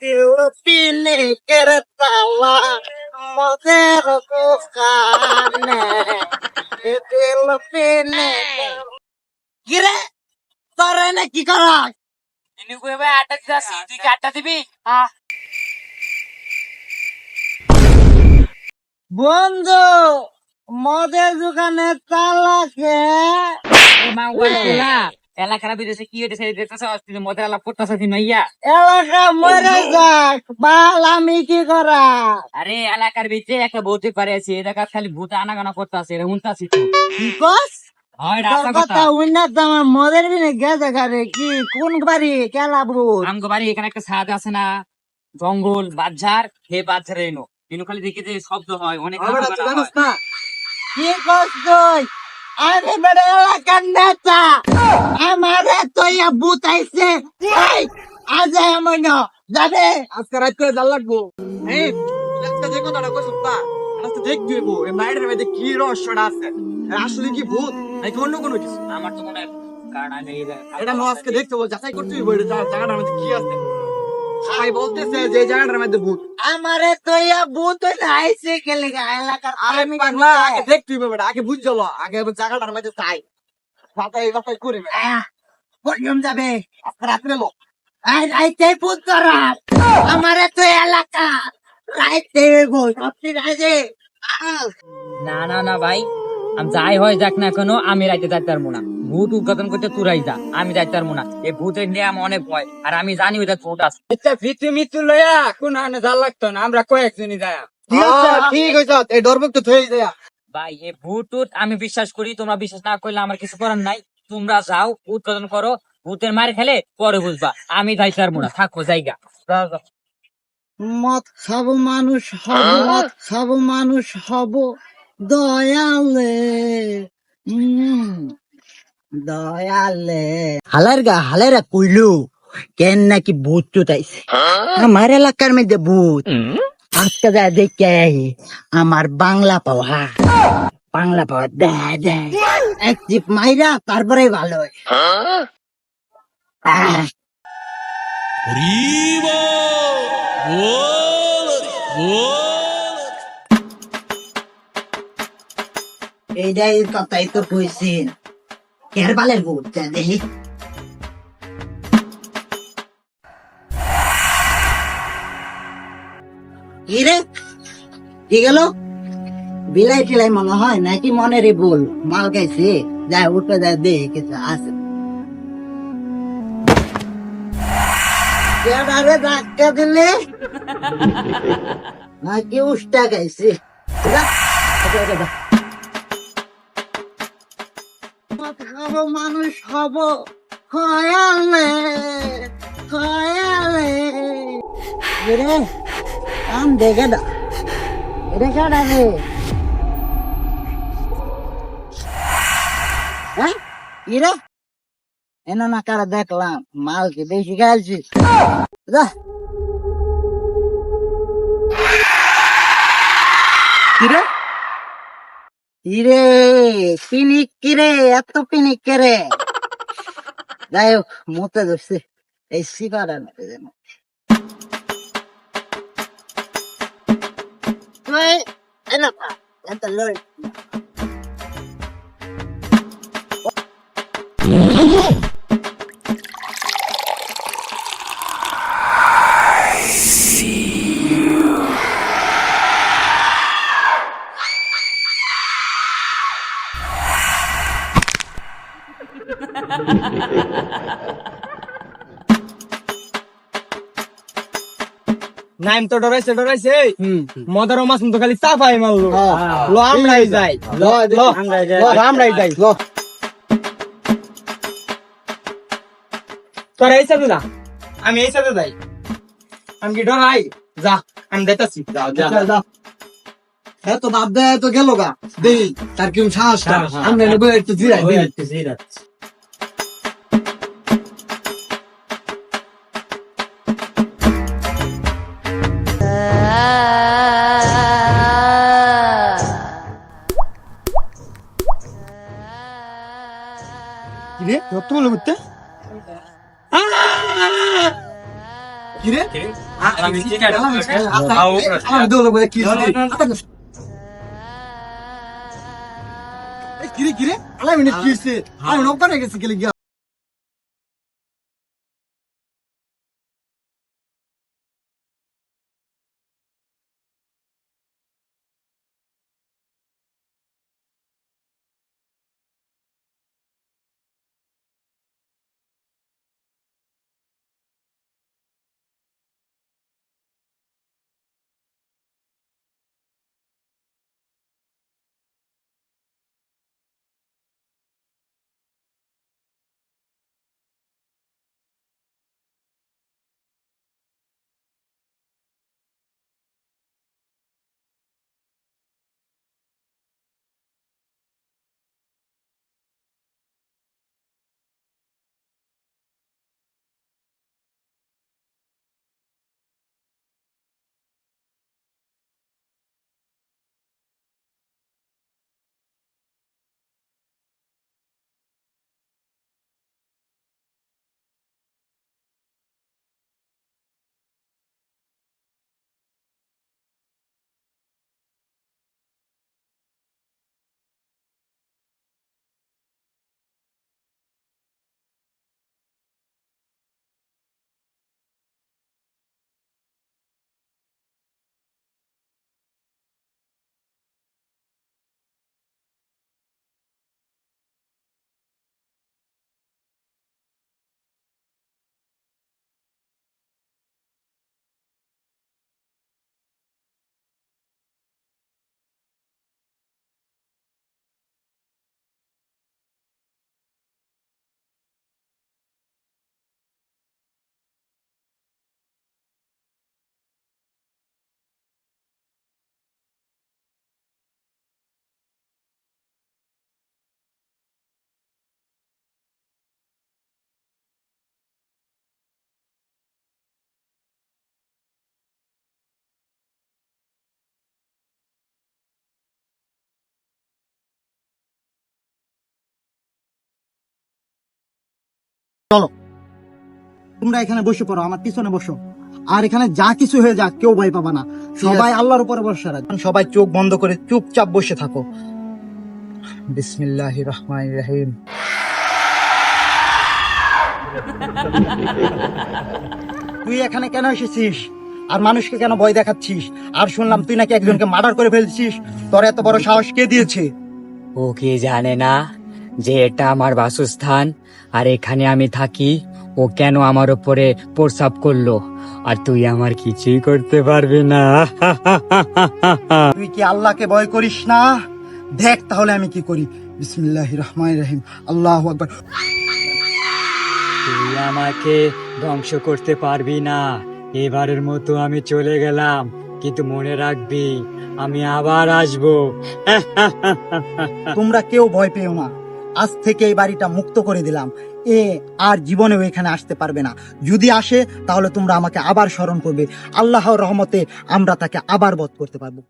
দিল পিনে করে তালা মদের দোকানে দিল পিনে কিরে তোরে না কি করাস আটা দিচ্ছি তুই কি আটটা দিবি? বন্ধু মদের দোকানে তালা কে এলাকার বিদেশে কি হইতেছে দেখতেছ মদের আলাপ করতেছ নাইয়া। এলাকা মরে যাক বাল আমি কি করা আরে এলাকার ভিতরে একটা ভূতে পারে আছে এলাকা খালি ভূত আনাগানা করতেছে হুনতাছি তো কি কস হয় এটা তোর আশা কথা কথা। উন্নত আমার মদের বিনে গেছে ঘরে কি কোন বাড়ি কেলা ভূত আমগো বাড়ি এখানে একটা ছাদ আছে না, জঙ্গল বাজার হে বাজারে এনো কিন্তু খালি দেখি যে শব্দ হয় অনেক আনাগোনা হয়। না কি কস তুই আমি বেড়ে এলাকার নেতা আমারে তুই ভূত আইছে আজ আমার না যাবে আজকে রাত করে জাল লাগবো। এই আজকে যে কথাটা কইছ তা আজকে দেখতে হইব এই মাইরের মধ্যে কি রহস্যটা আছে, আর আসলে কি ভূত নাকি অন্য কোনো কিছু। আমার তো মনে হয় কারণ আমি এটা নো আজকে দেখতে হইব, যাচাই করতে হইব এটা জায়গাটার মধ্যে কি আছে। সবাই বলতেছে যে এই জায়গাটার মধ্যে ভূত। আমারে তুই ভূত আইছে কেলে এলাকার আমি পাগলা আগে দেখতে হইব বেটা, আগে বুঝ চলো আগে জায়গাটার মধ্যে চাই যাচাই বাছাই করে পরিয়ম যাবে রাত্রে লোক রাইতে ভূত করা আমারে তুই এলাকা রাইতে গো সত্যি রাইতে না না না ভাই আমি যাই হয় যাক না কেন আমি রাইতে যাইতে পারবো না। ভূত উদ্ঘাটন করতে তুরাই যা, আমি যাইতে পারবো না। এই ভূতের নিয়ে আমার অনেক ভয় আর আমি জানি ওইটা ভূত আছে। এটা ভিতরে মৃত্যু লইয়া কোন আনে জাল লাগতো না, আমরা কয়েকজনই যায়। ঠিক হইছ এই ডরবক তো থই যায়। ভাই এই ভূত টুত আমি বিশ্বাস করি, তোমরা বিশ্বাস না করলে আমার কিছু করার নাই। তোমরা যাও উদ্বোধন করো, ভূতের মার খেলে পরে বুঝবা। আমি যাইতে পারবো না, থাকো জায়গা। মত সব মানুষ হব মত সব মানুষ হব দয়ালে দয়ালে হালেরা কইলু কেন নাকি ভূত চুতাইছে আমার এলাকার মধ্যে ভূত আজকে যা দেখে আমার বাংলা পাওয়া দেয় দেয় এক জিপ মাইরা তারপরে ভালো হয় এইটাই কথাই তো কইছি কেরবালের ভূত দেখি কি রে কি গেল বিলাই টিলাই মনে হয় নাকি মনেরই ভুল মাল গাইছে যাই উঠে যায় দেখে কিছু আছে কেডারে ধাক্কা দিলে নাকি উষ্টা গাইছে মানুষ হব খয়ালে রে কাম দেখে দা এটা কাটা রে হ্যাঁ ইরে এনো না কারা দেখলাম মাল কি বেশি খাইছি যা কিরে ইরে পিনিক কিরে এত পিনিক রে যাই হোক মতে ধরছে এই সিগারা নেবে যেন তুই এনা এত লড় নাইম তো ডরাইছে মদার মাছ তো খালি চাপাই মারলো। লো আমরাই যাই, আমরাই যাই লো। তোরা এই সাথে যা, আমি এই সাথে যাই। আমি কি ডরাই? যা আমি দেখতেছি। হ্যাঁ তো বাপ দেয় তো গেল গা দেই তার কি সাহসটা আমরা নেবো একটু জিরাই কিরে কত বলে বুঝতে কিরে আমি চিকেন আমার দৌড় বলে কি কিরে কিরে আলাই মিনিট কি হইছে আমি নব্বই রেখে গেছি গেলে চলো তোমরা এখানে বসে পড়ো আমার পিছনে বসো আর এখানে যা কিছু হয়ে যাক কেউ ভয় পাবা না সবাই আল্লাহর উপরে ভরসা রাখো সবাই চোখ বন্ধ করে চুপচাপ বসে থাকো বিসমিল্লাহির রহমানির রহিম তুই এখানে কেন এসেছিস আর মানুষকে কেন ভয় দেখাচ্ছিস আর শুনলাম তুই নাকি একজনকে মার্ডার করে ফেলছিস তোর এত বড় সাহস কে দিয়েছে ও কি জানে না যে এটা আমার বাসস্থান আর এখানে আমি থাকি? ও কেন আমার উপরে প্রস্রাব করলো? আর তুই আমার কিছুই করতে পারবি না। তুই কি আল্লাহকে ভয় করিস না? দেখ তাহলে আমি কি করি। বিসমিল্লাহির রহমানির রহিম, আল্লাহু আকবার। তুই আমাকে ধ্বংস করতে পারবি না। এবারের মতো আমি চলে গেলাম, কিন্তু মনে রাখবি আমি আবার আসবো। তোমরা কেউ ভয় পেও না, আজ থেকে এই বাড়িটা মুক্ত করে দিলাম। এ আর জীবনেও এখানে আসতে পারবে না। যদি আসে তাহলে তোমরা আমাকে আবার স্মরণ করবে। আল্লাহর রহমতে আমরা তাকে আবার বধ করতে পারবো।